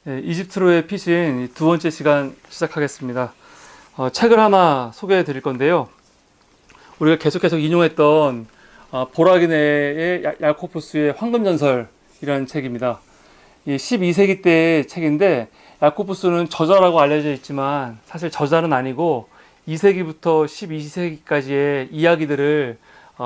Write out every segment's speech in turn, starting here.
네, 이집트로의 피신 두 번째 시간 시작하겠습니다. 책을 하나 소개해 드릴 건데요. 우리가 계속 인용했던 보라기네의 야코푸스의 황금전설이라는 책입니다. 이 12세기 때의 책인데 야코푸스는 저자라고 알려져 있지만 사실 저자는 아니고 2세기부터 12세기까지의 이야기들을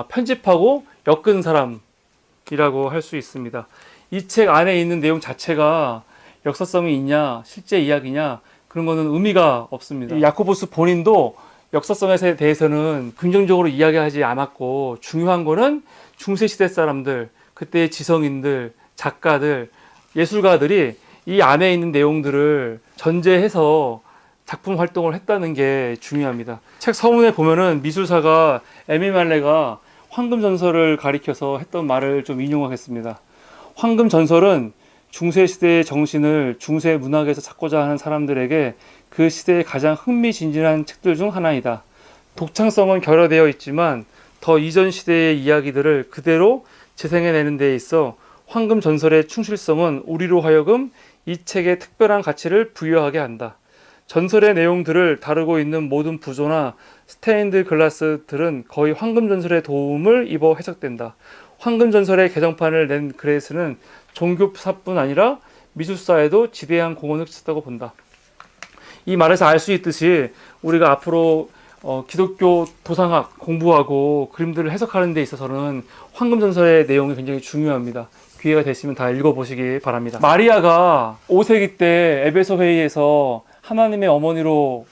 편집하고 엮은 사람이라고 할 수 있습니다. 이 책 안에 있는 내용 자체가 역사성이 있냐, 실제 이야기냐, 그런 거는 의미가 없습니다. 야코보스 본인도 역사성에 대해서는 긍정적으로 이야기하지 않았고, 중요한 거는 중세시대 사람들, 그때의 지성인들, 작가들, 예술가들이 이 안에 있는 내용들을 전제해서 작품 활동을 했다는 게 중요합니다. 책 서문에 보면은 미술사가 에미 말레가 황금전설을 가리켜서 했던 말을 좀 인용하겠습니다. 황금전설은 중세시대의 정신을 중세 문학에서 찾고자 하는 사람들에게 그 시대의 가장 흥미진진한 책들 중 하나이다. 독창성은 결여되어 있지만 더 이전 시대의 이야기들을 그대로 재생해내는 데 있어 황금전설의 충실성은 우리로 하여금 이 책에 특별한 가치를 부여하게 한다. 전설의 내용들을 다루고 있는 모든 부조나 스테인드 글라스들은 거의 황금전설의 도움을 입어 해석된다. 황금전설의 개정판을 낸 그레이스는 종교사뿐 아니라 미술사에도 지대한 공헌을 끼쳤다고 본다. 이 말에서 알 수 있듯이 우리가 앞으로 기독교 도상학 공부하고 그림들을 해석하는 데 있어서는 황금전설의 내용이 굉장히 중요합니다. 기회가 되시면 다 읽어보시기 바랍니다. 마리아가 5세기 때 에베소 회의에서 하나님의 어머니로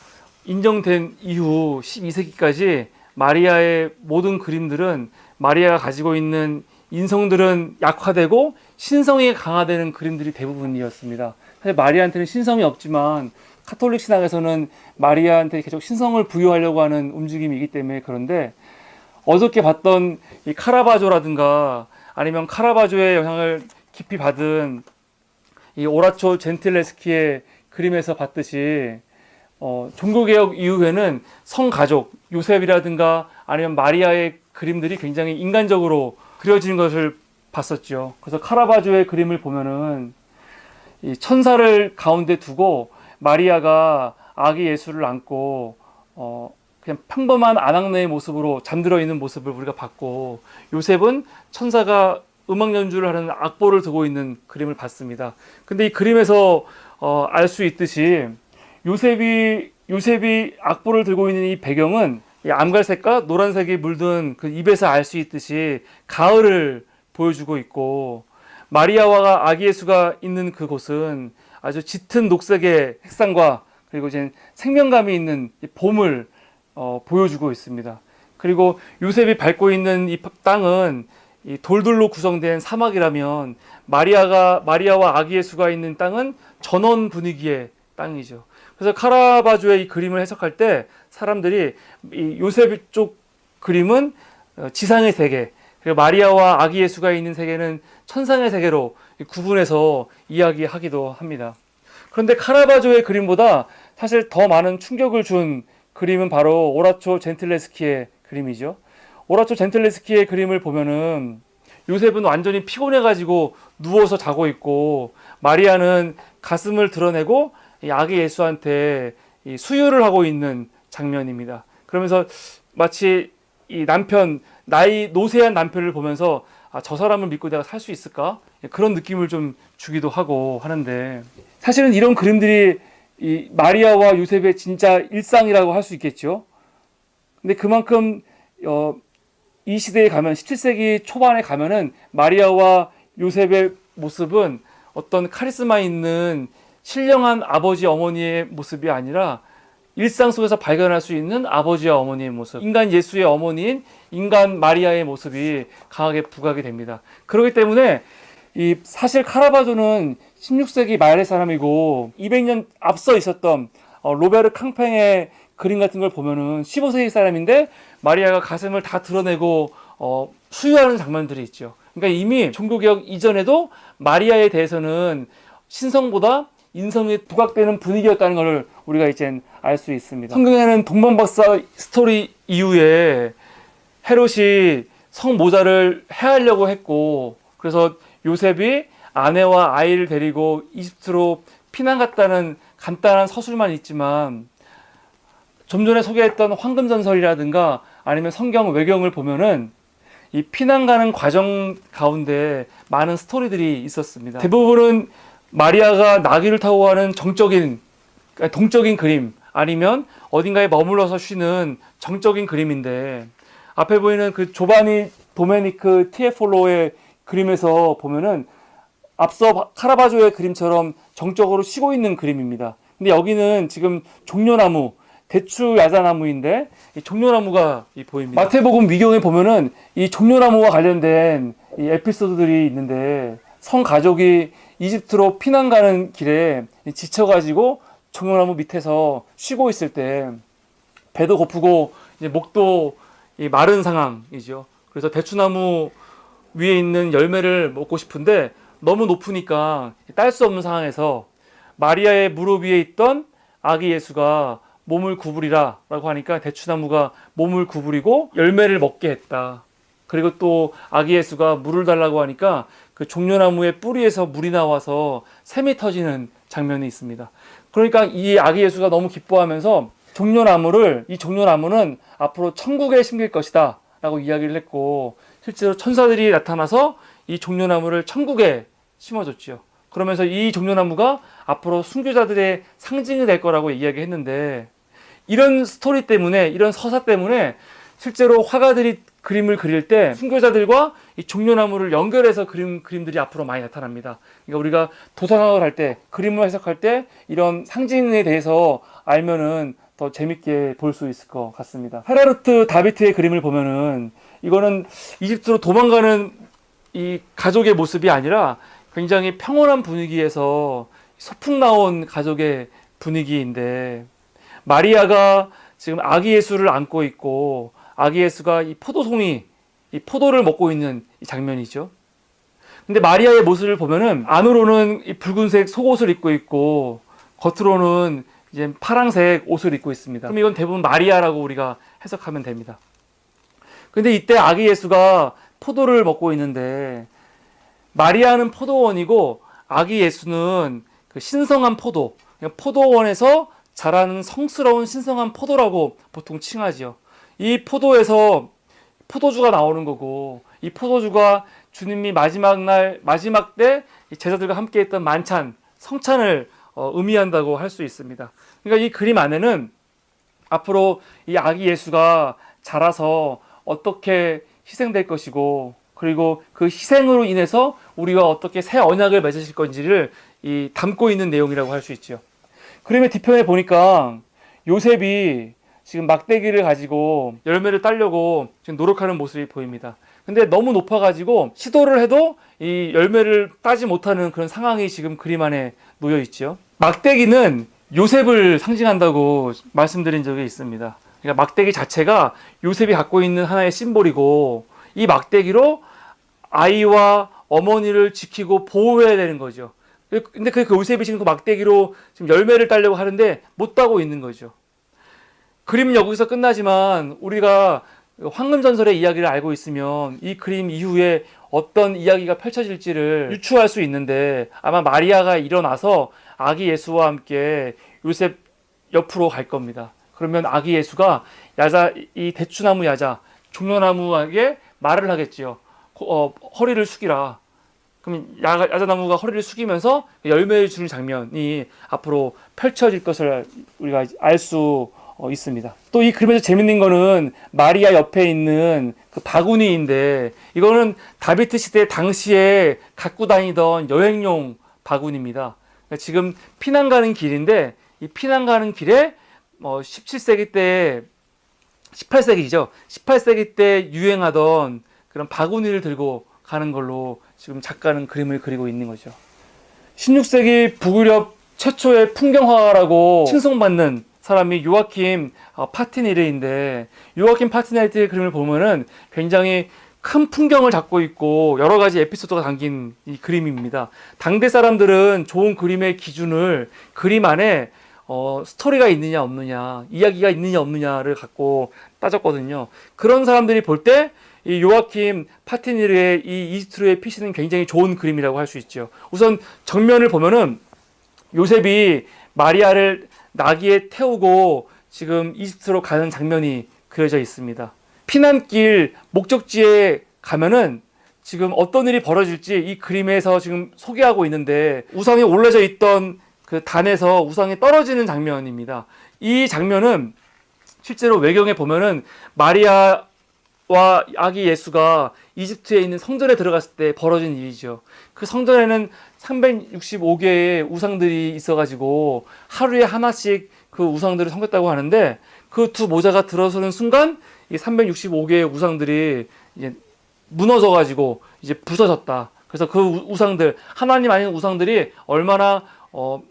인정된 이후 12세기까지 마리아의 모든 그림들은 마리아가 가지고 있는 인성들은 약화되고 신성이 강화되는 그림들이 대부분이었습니다. 사실 마리아한테는 신성이 없지만 카톨릭 신학에서는 마리아한테 계속 신성을 부여하려고 하는 움직임이기 때문에 그런데 어저께 봤던 이 카라바조라든가 아니면 카라바조의 영향을 깊이 받은 이 오라초 젠틸레스키의 그림에서 봤듯이 종교개혁 이후에는 성가족, 요셉이라든가 아니면 마리아의 그림들이 굉장히 인간적으로 그려지는 것을 봤었죠. 그래서 카라바조의 그림을 보면은 이 천사를 가운데 두고 마리아가 아기 예수를 안고 그냥 평범한 아낙네의 모습으로 잠들어 있는 모습을 우리가 봤고, 요셉은 천사가 음악 연주를 하는 악보를 두고 있는 그림을 봤습니다. 근데 이 그림에서 알 수 있듯이 요셉이 악보를 들고 있는 이 배경은 이 암갈색과 노란색이 물든 그 입에서 알 수 있듯이 가을을 보여주고 있고, 마리아와 아기 예수가 있는 그곳은 아주 짙은 녹색의 색상과 그리고 이제 생명감이 있는 봄을 보여주고 있습니다. 그리고 요셉이 밟고 있는 이 땅은 이 돌들로 구성된 사막이라면 마리아와 아기 예수가 있는 땅은 전원 분위기의 땅이죠. 그래서 카라바조의 이 그림을 해석할 때 사람들이 이 요셉 쪽 그림은 지상의 세계, 그리고 마리아와 아기 예수가 있는 세계는 천상의 세계로 구분해서 이야기하기도 합니다. 그런데 카라바조의 그림보다 사실 더 많은 충격을 준 그림은 바로 오라초 젠틀레스키의 그림이죠. 오라초 젠틀레스키의 그림을 보면은 요셉은 완전히 피곤해가지고 누워서 자고 있고, 마리아는 가슴을 드러내고 이 아기 예수한테 이 수유를 하고 있는 장면입니다. 그러면서 마치 이 노쇠한 남편을 보면서 저 사람을 믿고 내가 살 수 있을까? 그런 느낌을 좀 주기도 하고 하는데, 사실은 이런 그림들이 이 마리아와 요셉의 진짜 일상이라고 할 수 있겠죠. 근데 그만큼 이 시대에 가면 17세기 초반에 가면은 마리아와 요셉의 모습은 어떤 카리스마 있는 신령한 아버지 어머니의 모습이 아니라 일상 속에서 발견할 수 있는 아버지와 어머니의 모습, 인간 예수의 어머니인 인간 마리아의 모습이 강하게 부각이 됩니다. 그렇기 때문에 사실 카라바조는 16세기 말의 사람이고 200년 앞서 있었던 로베르 캉팽의 그림 같은 걸 보면은 15세기 사람인데 마리아가 가슴을 다 드러내고 수유하는 장면들이 있죠. 그러니까 이미 종교개혁 이전에도 마리아에 대해서는 신성보다 인성이 부각되는 분위기였다는 것을 우리가 이제 알 수 있습니다. 성경에는 동방박사 스토리 이후에 헤롯이 성모자를 해하려고 했고, 그래서 요셉이 아내와 아이를 데리고 이집트로 피난 갔다는 간단한 서술만 있지만 좀 전에 소개했던 황금전설이라든가 아니면 성경 외경을 보면은 이 피난 가는 과정 가운데 많은 스토리들이 있었습니다. 대부분은 마리아가 나귀를 타고 가는 정적인, 동적인 그림, 아니면 어딘가에 머물러서 쉬는 정적인 그림인데, 앞에 보이는 그 조바니 도메니크 티에폴로의 그림에서 보면은 앞서 카라바조의 그림처럼 정적으로 쉬고 있는 그림입니다. 근데 여기는 지금 종려나무, 대추 야자나무인데 이 종려나무가 보입니다. 마태복음 위경에 보면은 이 종려나무와 관련된 이 에피소드들이 있는데, 성 가족이 이집트로 피난 가는 길에 지쳐가지고 종려나무 밑에서 쉬고 있을 때 배도 고프고 이제 목도 마른 상황이죠. 그래서 대추나무 위에 있는 열매를 먹고 싶은데 너무 높으니까 딸 수 없는 상황에서 마리아의 무릎 위에 있던 아기 예수가 몸을 구부리라 라고 하니까 대추나무가 몸을 구부리고 열매를 먹게 했다. 그리고 또 아기 예수가 물을 달라고 하니까 그 종려나무의 뿌리에서 물이 나와서 샘이 터지는 장면이 있습니다. 그러니까 이 아기 예수가 너무 기뻐하면서 이 종려나무는 앞으로 천국에 심길 것이다 라고 이야기를 했고, 실제로 천사들이 나타나서 이 종려나무를 천국에 심어줬지요. 그러면서 이 종려나무가 앞으로 순교자들의 상징이 될 거라고 이야기했는데, 이런 스토리 때문에, 이런 서사 때문에 실제로 화가들이 그림을 그릴 때 순교자들과 이 종려나무를 연결해서 그림들이 앞으로 많이 나타납니다. 그러니까 우리가 도서관을 할 때, 그림을 해석할 때 이런 상징에 대해서 알면은 더 재밌게 볼 수 있을 것 같습니다. 헤라루트 다비트의 그림을 보면은 이거는 이집트로 도망가는 이 가족의 모습이 아니라 굉장히 평온한 분위기에서 소풍 나온 가족의 분위기인데, 마리아가 지금 아기 예수를 안고 있고 아기 예수가 이 포도송이, 이 포도를 먹고 있는 이 장면이죠. 근데 마리아의 모습을 보면은 안으로는 이 붉은색 속옷을 입고 있고 겉으로는 이제 파랑색 옷을 입고 있습니다. 그럼 이건 대부분 마리아라고 우리가 해석하면 됩니다. 근데 이때 아기 예수가 포도를 먹고 있는데, 마리아는 포도원이고 아기 예수는 그 신성한 포도, 포도원에서 자라는 성스러운 신성한 포도라고 보통 칭하지요. 이 포도에서 포도주가 나오는 거고, 이 포도주가 주님이 마지막 때 제자들과 함께 했던 만찬, 성찬을 의미한다고 할 수 있습니다. 그러니까 이 그림 안에는 앞으로 이 아기 예수가 자라서 어떻게 희생될 것이고, 그리고 그 희생으로 인해서 우리가 어떻게 새 언약을 맺으실 건지를 담고 있는 내용이라고 할 수 있죠. 그림의 뒤편에 보니까 요셉이 지금 막대기를 가지고 열매를 따려고 지금 노력하는 모습이 보입니다. 근데 너무 높아가지고 시도를 해도 이 열매를 따지 못하는 그런 상황이 지금 그림 안에 놓여 있죠. 막대기는 요셉을 상징한다고 말씀드린 적이 있습니다. 그러니까 막대기 자체가 요셉이 갖고 있는 하나의 심볼이고, 이 막대기로 아이와 어머니를 지키고 보호해야 되는 거죠. 근데 그 요셉이 지금 그 막대기로 지금 열매를 따려고 하는데 못 따고 있는 거죠. 그림은 여기서 끝나지만 우리가 황금전설의 이야기를 알고 있으면 이 그림 이후에 어떤 이야기가 펼쳐질지를 유추할 수 있는데, 아마 마리아가 일어나서 아기 예수와 함께 요셉 옆으로 갈 겁니다. 그러면 아기 예수가 이 대추나무 야자, 종려나무에게 말을 하겠지요. 허리를 숙이라. 그럼 야자나무가 허리를 숙이면서 열매를 주는 장면이 앞으로 펼쳐질 것을 우리가 알 수 있습니다. 또 이 그림에서 재밌는 거는 마리아 옆에 있는 그 바구니인데, 이거는 다비트 시대 당시에 갖고 다니던 여행용 바구니입니다. 그러니까 지금 피난 가는 길인데, 이 피난 가는 길에 17세기 때, 18세기죠. 18세기 때 유행하던 그런 바구니를 들고 가는 걸로 지금 작가는 그림을 그리고 있는 거죠. 16세기 북유럽 최초의 풍경화라고 칭송받는 사람이 요아킴 파티니르인데, 요아킴 파티니르의 그림을 보면은 굉장히 큰 풍경을 잡고 있고 여러 가지 에피소드가 담긴 이 그림입니다. 당대 사람들은 좋은 그림의 기준을 그림 안에 스토리가 있느냐 없느냐, 이야기가 있느냐 없느냐를 갖고 따졌거든요. 그런 사람들이 볼 때 이 요아킴 파티니르의 이 이스트로의 피시는 굉장히 좋은 그림이라고 할 수 있죠. 우선 정면을 보면은 요셉이 마리아를 나귀에 태우고 지금 이집트로 가는 장면이 그려져 있습니다. 피난길 목적지에 가면은 지금 어떤 일이 벌어질지 이 그림에서 지금 소개하고 있는데, 우상이 올려져 있던 그 단에서 우상이 떨어지는 장면입니다. 이 장면은 실제로 외경에 보면은 마리아와 아기 예수가 이집트에 있는 성전에 들어갔을 때 벌어진 일이죠. 그 성전에는 365개의 우상들이 있어가지고 하루에 하나씩 그 우상들을 섬겼다고 하는데, 그 두 모자가 들어서는 순간 이 365개의 우상들이 이제 무너져가지고 이제 부서졌다. 그래서 그 우상들, 하나님 아닌 우상들이 얼마나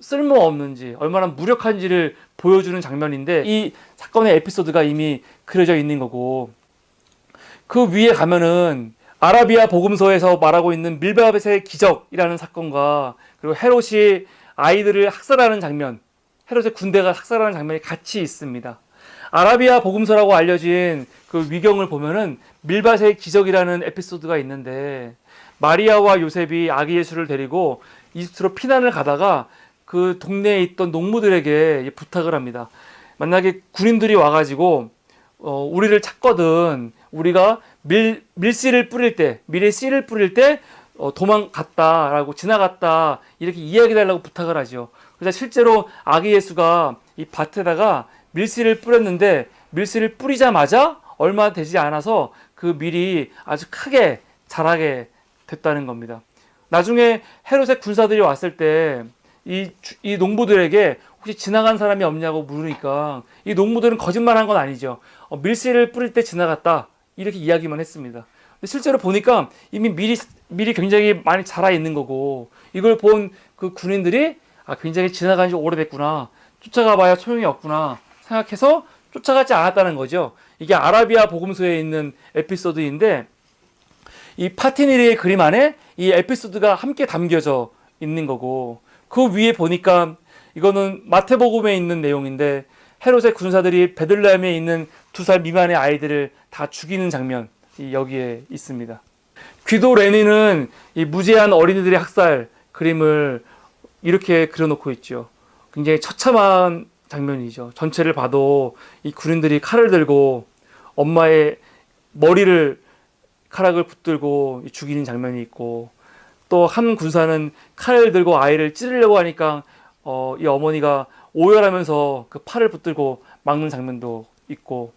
쓸모없는지, 얼마나 무력한지를 보여주는 장면인데, 이 사건의 에피소드가 이미 그려져 있는 거고, 그 위에 가면은 아라비아 복음서에서 말하고 있는 밀바벳의 기적이라는 사건과, 그리고 헤롯이 아이들을 학살하는 장면, 헤롯의 군대가 학살하는 장면이 같이 있습니다. 아라비아 복음서라고 알려진 그 위경을 보면은 밀밭의 기적이라는 에피소드가 있는데, 마리아와 요셉이 아기 예수를 데리고 이집트로 피난을 가다가 그 동네에 있던 농부들에게 부탁을 합니다. 만약에 군인들이 와가지고 우리를 찾거든, 우리가 밀씨를 뿌릴 때, 밀의 씨를 뿌릴 때 도망갔다라고, 지나갔다, 이렇게 이야기해달라고 부탁을 하죠. 그래서 실제로 아기 예수가 이 밭에다가 밀씨를 뿌렸는데, 밀씨를 뿌리자마자 얼마 되지 않아서 그 밀이 아주 크게 자라게 됐다는 겁니다. 나중에 헤롯의 군사들이 왔을 때 이 농부들에게 혹시 지나간 사람이 없냐고 물으니까, 이 농부들은 거짓말한 건 아니죠. 밀씨를 뿌릴 때 지나갔다, 이렇게 이야기만 했습니다. 근데 실제로 보니까 이미 밀이 굉장히 많이 자라 있는 거고, 이걸 본 그 군인들이 굉장히 지나간 지 오래됐구나, 쫓아가 봐야 소용이 없구나 생각해서 쫓아가지 않았다는 거죠. 이게 아라비아 복음서에 있는 에피소드인데, 이 파티니리의 그림 안에 이 에피소드가 함께 담겨져 있는 거고, 그 위에 보니까 이거는 마태복음에 있는 내용인데, 헤롯의 군사들이 베들레헴에 있는 2살 미만의 아이들을 다 죽이는 장면이 여기에 있습니다. 귀도 레니는 이 무제한 어린이들의 학살 그림을 이렇게 그려놓고 있죠. 굉장히 처참한 장면이죠. 전체를 봐도 이 군인들이 칼을 들고 엄마의 머리카락을 붙들고 죽이는 장면이 있고, 또 한 군사는 칼을 들고 아이를 찌르려고 하니까 이 어머니가 오열하면서 그 팔을 붙들고 막는 장면도 있고,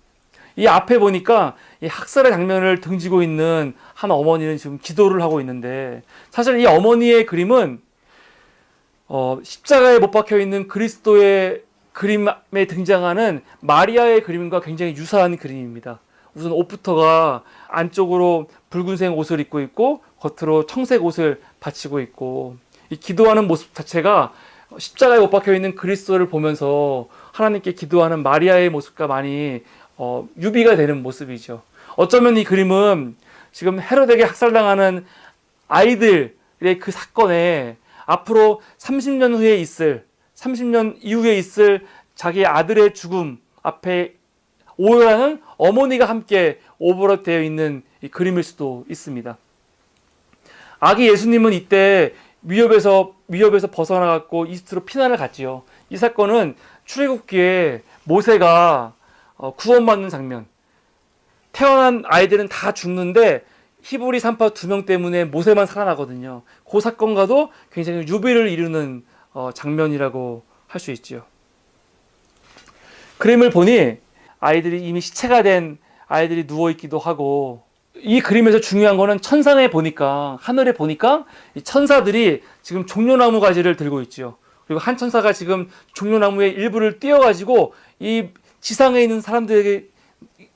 이 앞에 보니까 이 학살의 장면을 등지고 있는 한 어머니는 지금 기도를 하고 있는데, 사실 이 어머니의 그림은 십자가에 못 박혀 있는 그리스도의 그림에 등장하는 마리아의 그림과 굉장히 유사한 그림입니다. 우선 옷부터가 안쪽으로 붉은색 옷을 입고 있고 겉으로 청색 옷을 받치고 있고, 이 기도하는 모습 자체가 십자가에 못 박혀 있는 그리스도를 보면서 하나님께 기도하는 마리아의 모습과 많이 유비가 되는 모습이죠. 어쩌면 이 그림은 지금 헤롯에게 학살당하는 아이들의 그 사건에 앞으로 30년 후에 있을, 30년 이후에 있을 자기 아들의 죽음 앞에 오열하는 어머니가 함께 오버랩되어 있는 이 그림일 수도 있습니다. 아기 예수님은 이때 위협에서 벗어나갖고 이집트로 피난을 갔지요. 이 사건은 출애굽기에 모세가 구원받는 장면, 태어난 아이들은 다 죽는데 히브리 산파 2명 때문에 모세만 살아나거든요. 그 사건과도 굉장히 유비를 이루는 장면이라고 할 수 있죠. 그림을 보니 아이들이 이미 시체가 된 아이들이 누워있기도 하고, 이 그림에서 중요한 거는 천상에 보니까, 하늘에 보니까 이 천사들이 지금 종려나무 가지를 들고 있죠. 그리고 한 천사가 지금 종려나무의 일부를 띄어가지고 이 지상에 있는 사람들에게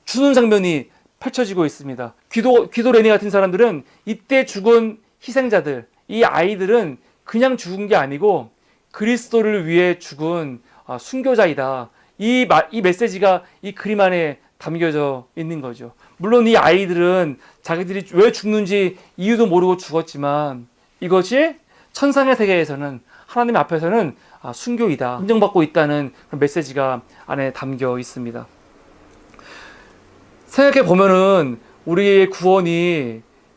주는 장면이 펼쳐지고 있습니다. 귀도 레니 같은 사람들은 이때 죽은 희생자들, 이 아이들은 그냥 죽은 게 아니고 그리스도를 위해 죽은 순교자이다. 이 메시지가 이 그림 안에 담겨져 있는 거죠. 물론 이 아이들은 자기들이 왜 죽는지 이유도 모르고 죽었지만, 이것이 천상의 세계에서는, 하나님 앞에서는 순교이다, 인정받고 있다는 그런 메시지가 안에 담겨 있습니다. 생각해 보면은 우리의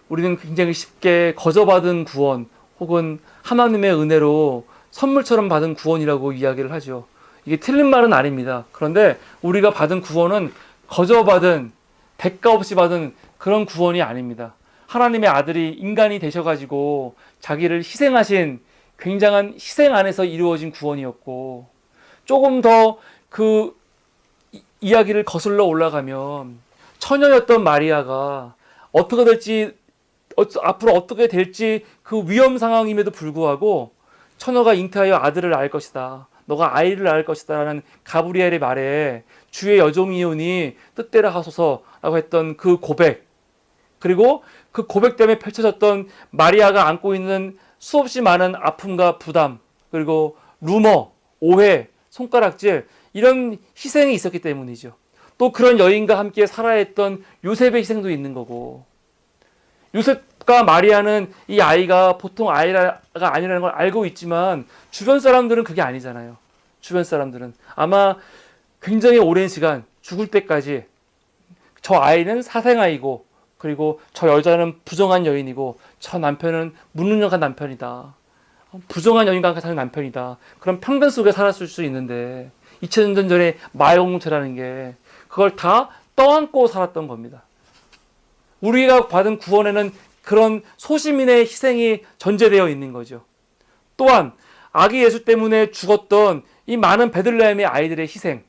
우리는 굉장히 쉽게 거저받은 구원, 혹은 하나님의 은혜로 선물처럼 받은 구원이라고 이야기를 하죠. 이게 틀린 말은 아닙니다. 그런데 우리가 받은 구원은 거저 받은, 대가 없이 받은 그런 구원이 아닙니다. 하나님의 아들이 인간이 되셔가지고 자기를 희생하신 굉장한 희생 안에서 이루어진 구원이었고, 조금 더 그 이야기를 거슬러 올라가면 처녀였던 마리아가 어떻게 될지, 앞으로 어떻게 될지 그 위험 상황임에도 불구하고 처녀가 잉태하여 아들을 낳을 것이다, 너가 아이를 낳을 것이다 라는 가브리엘의 말에 주의 여종이오니 뜻대로 하소서라고 했던 그 고백, 그리고 그 고백 때문에 펼쳐졌던 마리아가 안고 있는 수없이 많은 아픔과 부담, 그리고 루머, 오해, 손가락질, 이런 희생이 있었기 때문이죠. 또 그런 여인과 함께 살아야 했던 요셉의 희생도 있는 거고, 요셉과 마리아는 이 아이가 보통 아이가 아니라는 걸 알고 있지만 주변 사람들은 그게 아니잖아요. 주변 사람들은 아마 굉장히 오랜 시간, 죽을 때까지 저 아이는 사생아이고, 그리고 저 여자는 부정한 여인이고, 저 남편은 무능력한 남편이다, 부정한 여인과 함께 사는 남편이다, 그런 편견 속에 살았을 수 있는데 2000년 전에 마의 공동체라는 게 그걸 다 떠안고 살았던 겁니다. 우리가 받은 구원에는 그런 소시민의 희생이 전제되어 있는 거죠. 또한 아기 예수 때문에 죽었던 이 많은 베들레헴의 아이들의 희생,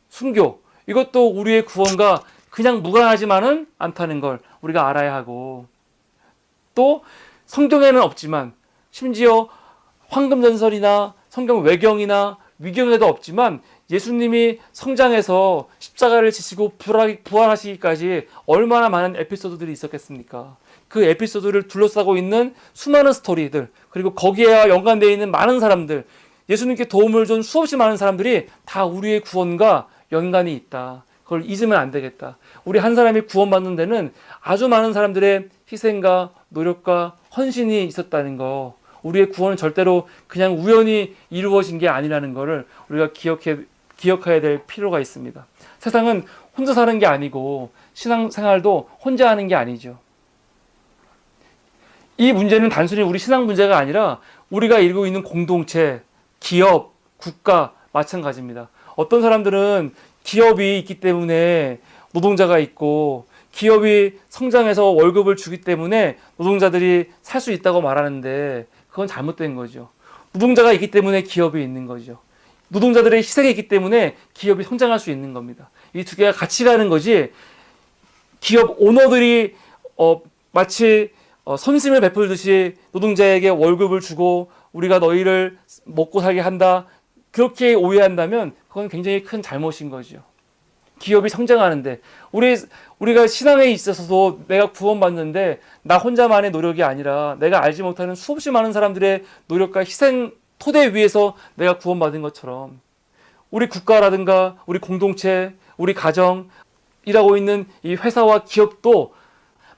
순교, 이것도 우리의 구원과 그냥 무관하지만은 않다는 걸 우리가 알아야 하고, 또 성경에는 없지만, 심지어 황금전설이나 성경 외경이나 위경에도 없지만, 예수님이 성장해서 십자가를 지시고 부활하시기까지 얼마나 많은 에피소드들이 있었겠습니까? 그 에피소드를 둘러싸고 있는 수많은 스토리들, 그리고 거기에 연관되어 있는 많은 사람들, 예수님께 도움을 준 수없이 많은 사람들이 다 우리의 구원과 연관이 있다. 그걸 잊으면 안 되겠다. 우리 한 사람이 구원받는 데는 아주 많은 사람들의 희생과 노력과 헌신이 있었다는 거, 우리의 구원은 절대로 그냥 우연히 이루어진 게 아니라는 것을 우리가 기억해야 될 필요가 있습니다. 세상은 혼자 사는 게 아니고 신앙생활도 혼자 하는 게 아니죠. 이 문제는 단순히 우리 신앙 문제가 아니라 우리가 이루고 있는 공동체, 기업, 국가 마찬가지입니다. 어떤 사람들은 기업이 있기 때문에 노동자가 있고, 기업이 성장해서 월급을 주기 때문에 노동자들이 살 수 있다고 말하는데 그건 잘못된 거죠. 노동자가 있기 때문에 기업이 있는 거죠. 노동자들의 희생이 있기 때문에 기업이 성장할 수 있는 겁니다. 이 두 개가 같이 가는 거지, 기업 오너들이 마치 선심을 베풀듯이 노동자에게 월급을 주고 우리가 너희를 먹고 살게 한다, 그렇게 오해한다면 그건 굉장히 큰 잘못인 거죠. 기업이 성장하는데, 우리가 신앙에 있어서도 내가 구원받는데 나 혼자만의 노력이 아니라 내가 알지 못하는 수없이 많은 사람들의 노력과 희생 토대 위에서 내가 구원받은 것처럼, 우리 국가라든가 우리 공동체, 우리 가정, 일하고 있는 이 회사와 기업도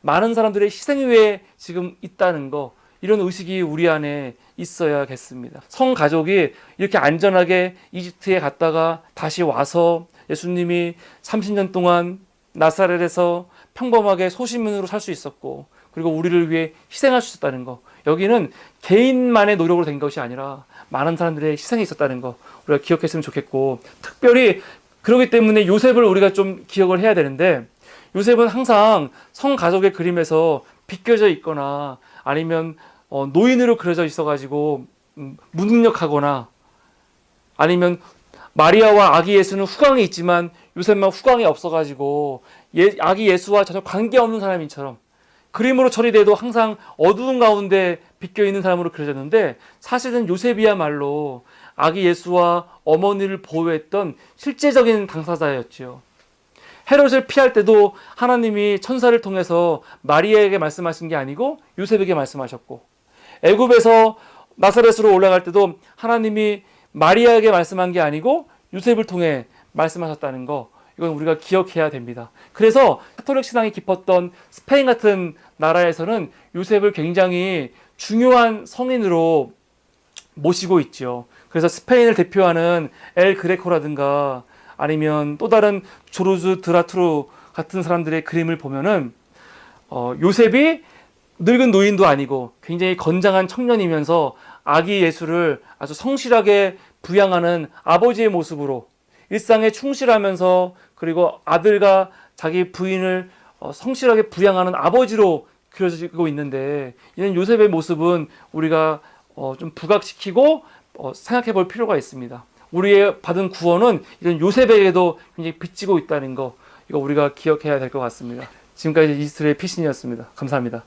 많은 사람들의 희생 위에 지금 있다는 거, 이런 의식이 우리 안에 있어야겠습니다. 성가족이 이렇게 안전하게 이집트에 갔다가 다시 와서 예수님이 30년 동안 나사렛에서 평범하게 소시민으로 살 수 있었고, 그리고 우리를 위해 희생할 수 있었다는 거, 여기는 개인만의 노력으로 된 것이 아니라 많은 사람들의 희생이 있었다는 거 우리가 기억했으면 좋겠고, 특별히 그렇기 때문에 요셉을 우리가 좀 기억을 해야 되는데, 요셉은 항상 성가족의 그림에서 비껴져 있거나 아니면 노인으로 그려져 있어가지고 무능력하거나, 아니면 마리아와 아기 예수는 후광이 있지만 요셉만 후광이 없어가지고 아기 예수와 전혀 관계없는 사람인처럼 그림으로 처리돼도 항상 어두운 가운데 비껴있는 사람으로 그려졌는데, 사실은 요셉이야말로 아기 예수와 어머니를 보호했던 실제적인 당사자였죠. 헤롯을 피할 때도 하나님이 천사를 통해서 마리아에게 말씀하신 게 아니고 요셉에게 말씀하셨고, 애굽에서 나사렛으로 올라갈 때도 하나님이 마리아에게 말씀한 게 아니고 요셉을 통해 말씀하셨다는 거, 이건 우리가 기억해야 됩니다. 그래서 카톨릭 신앙이 깊었던 스페인 같은 나라에서는 요셉을 굉장히 중요한 성인으로 모시고 있죠. 그래서 스페인을 대표하는 엘 그레코라든가 아니면 또 다른 조르주 드라투르 같은 사람들의 그림을 보면은 요셉이 늙은 노인도 아니고 굉장히 건장한 청년이면서 아기 예수를 아주 성실하게 부양하는 아버지의 모습으로 일상에 충실하면서 그리고 아들과 자기 부인을 성실하게 부양하는 아버지로 그려지고 있는데, 이런 요셉의 모습은 우리가 좀 부각시키고 생각해 볼 필요가 있습니다. 우리의 받은 구원은 이런 요셉에게도 굉장히 빚지고 있다는 거, 이거 우리가 기억해야 될 것 같습니다. 지금까지 이스라엘 피신이었습니다. 감사합니다.